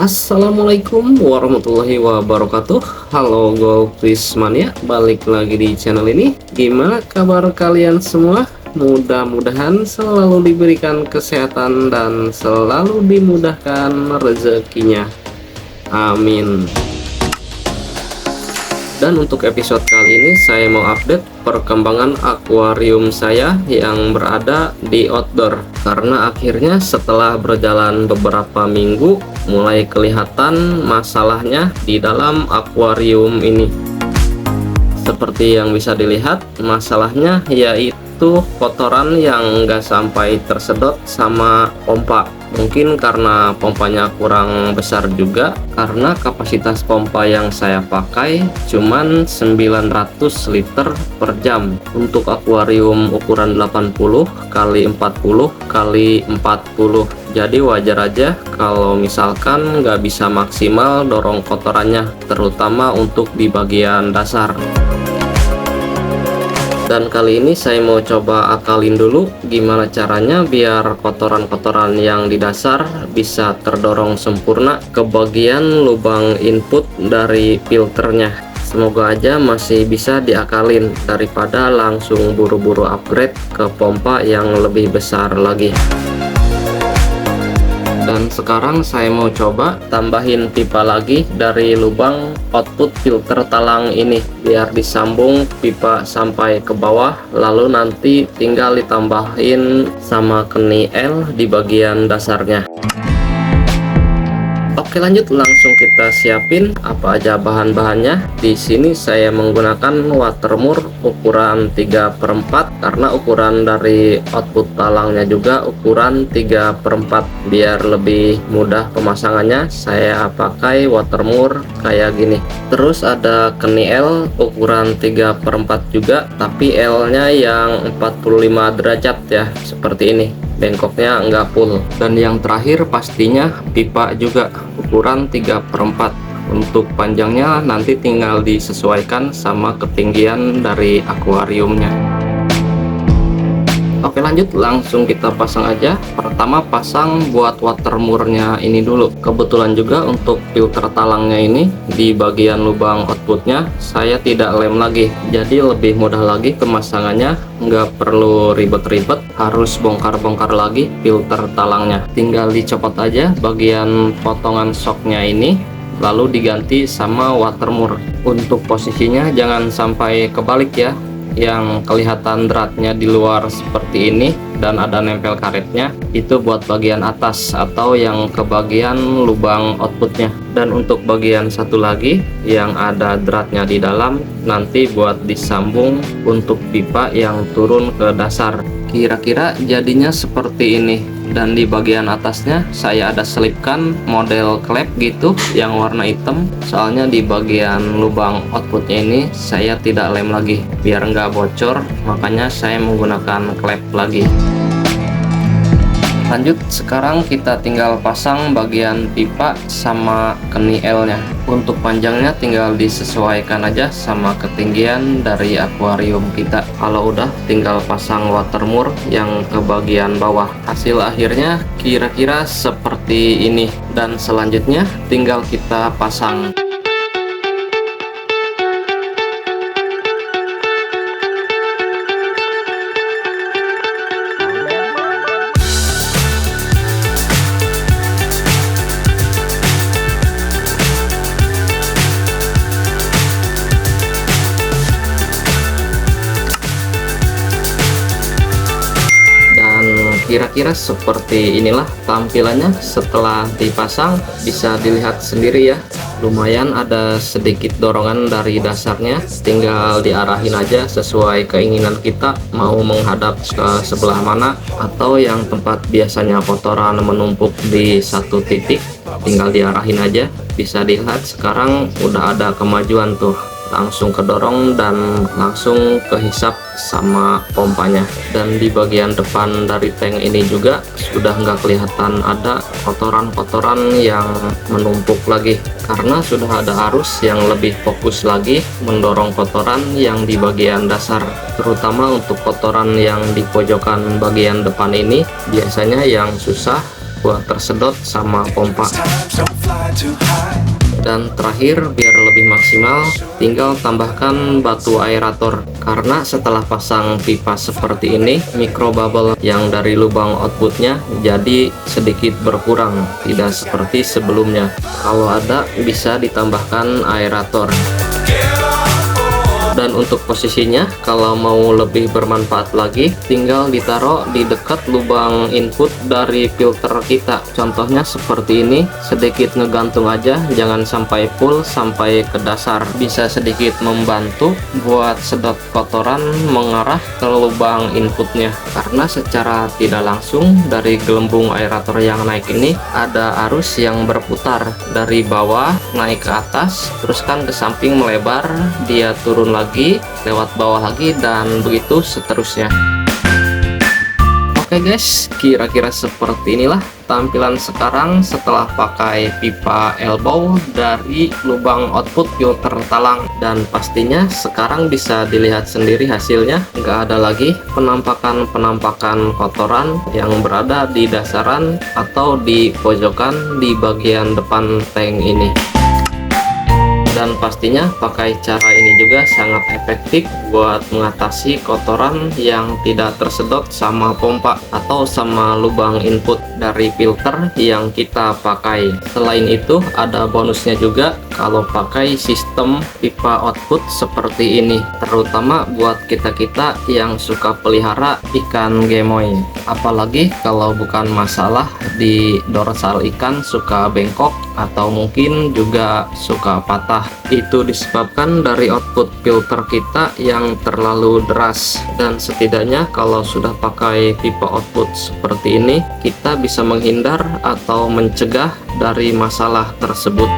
Assalamualaikum warahmatullahi wabarakatuh. Halo GoPris Mania, balik lagi di channel ini. Gimana kabar kalian semua? Mudah-mudahan selalu diberikan kesehatan dan selalu dimudahkan rezekinya. Amin. Dan untuk episode kali ini saya mau update perkembangan akuarium saya yang berada di outdoor, karena akhirnya setelah berjalan beberapa minggu mulai kelihatan masalahnya di dalam akuarium ini. Seperti yang bisa dilihat, masalahnya yaitu kotoran yang nggak sampai tersedot sama pompa. Mungkin karena pompanya kurang besar juga, karena kapasitas pompa yang saya pakai cuman 900 liter per jam untuk akuarium ukuran 80 kali 40 kali 40. Jadi wajar aja kalau misalkan nggak bisa maksimal dorong kotorannya, terutama untuk di bagian dasar. Dan kali ini saya mau coba akalin dulu gimana caranya biar kotoran-kotoran yang di dasar bisa terdorong sempurna ke bagian lubang input dari filternya. Semoga aja masih bisa diakalin daripada langsung buru-buru upgrade ke pompa yang lebih besar lagi. Dan sekarang saya mau coba tambahin pipa lagi dari lubang output filter talang ini, biar disambung pipa sampai ke bawah, lalu nanti tinggal ditambahin sama keni L di bagian dasarnya. Oke, lanjut, langsung kita siapin apa aja bahan-bahannya. Di sini saya menggunakan watermur ukuran 3/4 karena ukuran dari output talangnya juga ukuran 3/4. Biar lebih mudah pemasangannya, saya pakai watermur kayak gini. Terus ada keni L ukuran 3/4 juga, tapi L-nya yang 45 derajat ya, seperti ini. Bengkoknya nggak full. Dan yang terakhir pastinya pipa juga ukuran 3/4. Untuk panjangnya nanti tinggal disesuaikan sama ketinggian dari akuariumnya. Oke, lanjut, langsung kita pasang aja. Pertama pasang buat watermurnya ini dulu. Kebetulan juga untuk filter talangnya ini di bagian lubang outputnya saya tidak lem lagi, jadi lebih mudah lagi pemasangannya. Nggak perlu ribet-ribet harus bongkar-bongkar lagi filter talangnya. Tinggal dicopot aja bagian potongan shocknya ini, lalu diganti sama watermur. Untuk posisinya jangan sampai kebalik ya, yang kelihatan dratnya di luar seperti ini dan ada nempel karetnya itu buat bagian atas atau yang ke bagian lubang outputnya. Dan untuk bagian satu lagi yang ada dratnya di dalam nanti buat disambung untuk pipa yang turun ke dasar. Kira-kira jadinya seperti ini. Dan di bagian atasnya saya ada selipkan model klep gitu yang warna hitam, soalnya di bagian lubang outputnya ini saya tidak lem lagi biar nggak bocor, makanya saya menggunakan klep lagi. Lanjut, sekarang kita tinggal pasang bagian pipa sama keni L nya. Untuk panjangnya tinggal disesuaikan aja sama ketinggian dari akuarium kita. Kalau udah tinggal pasang watermur yang ke bagian bawah. Hasil akhirnya kira-kira seperti ini, dan selanjutnya tinggal kita pasang. Kira-kira seperti inilah tampilannya setelah dipasang. Bisa dilihat sendiri ya, lumayan ada sedikit dorongan dari dasarnya, tinggal diarahin aja sesuai keinginan kita, mau menghadap ke sebelah mana, atau yang tempat biasanya kotoran menumpuk di satu titik tinggal diarahin aja. Bisa dilihat sekarang udah ada kemajuan tuh, langsung kedorong dan langsung kehisap sama pompanya. Dan di bagian depan dari tank ini juga sudah nggak kelihatan ada kotoran-kotoran yang menumpuk lagi, karena sudah ada arus yang lebih fokus lagi mendorong kotoran yang di bagian dasar. Terutama untuk kotoran yang di pojokan bagian depan ini biasanya yang susah buat tersedot sama pompa. Dan terakhir, biar lebih maksimal, tinggal tambahkan batu aerator. Karena setelah pasang pipa seperti ini, microbubble yang dari lubang outputnya jadi sedikit berkurang, tidak seperti sebelumnya. Kalau ada, bisa ditambahkan aerator. Dan untuk posisinya, kalau mau lebih bermanfaat lagi, tinggal ditaruh di dekat lubang input dari filter kita. Contohnya seperti ini, sedikit ngegantung aja, jangan sampai full sampai ke dasar. Bisa sedikit membantu buat sedot kotoran mengarah ke lubang inputnya. Karena secara tidak langsung dari gelembung aerator yang naik ini ada arus yang berputar dari bawah naik ke atas, terus kan ke samping melebar, dia turun lagi, lewat bawah lagi, dan begitu seterusnya. Oke guys, kira-kira seperti inilah tampilan sekarang setelah pakai pipa elbow dari lubang output filter talang. Dan pastinya sekarang bisa dilihat sendiri hasilnya, nggak ada lagi penampakan kotoran yang berada di dasaran atau di pojokan di bagian depan tank ini. Dan pastinya pakai cara ini juga sangat efektif buat mengatasi kotoran yang tidak tersedot sama pompa atau sama lubang input dari filter yang kita pakai. Selain itu ada bonusnya juga kalau pakai sistem pipa output seperti ini, terutama buat kita-kita yang suka pelihara ikan gemoy. Apalagi kalau bukan masalah di dorsal ikan suka bengkok atau mungkin juga suka patah. Itu disebabkan dari output filter kita yang terlalu deras. Dan setidaknya kalau sudah pakai pipa output seperti ini, kita bisa menghindar atau mencegah dari masalah tersebut.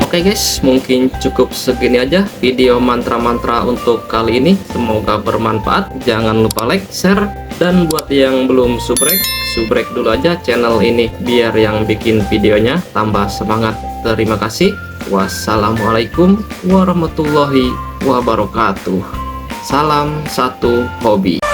Oke guys, mungkin cukup segini aja video mantra-mantra untuk kali ini. Semoga bermanfaat. Jangan lupa like, share, dan buat yang belum subrek dulu aja channel ini biar yang bikin videonya tambah semangat. Terima kasih. Wassalamualaikum warahmatullahi wabarakatuh. Salam satu hobi.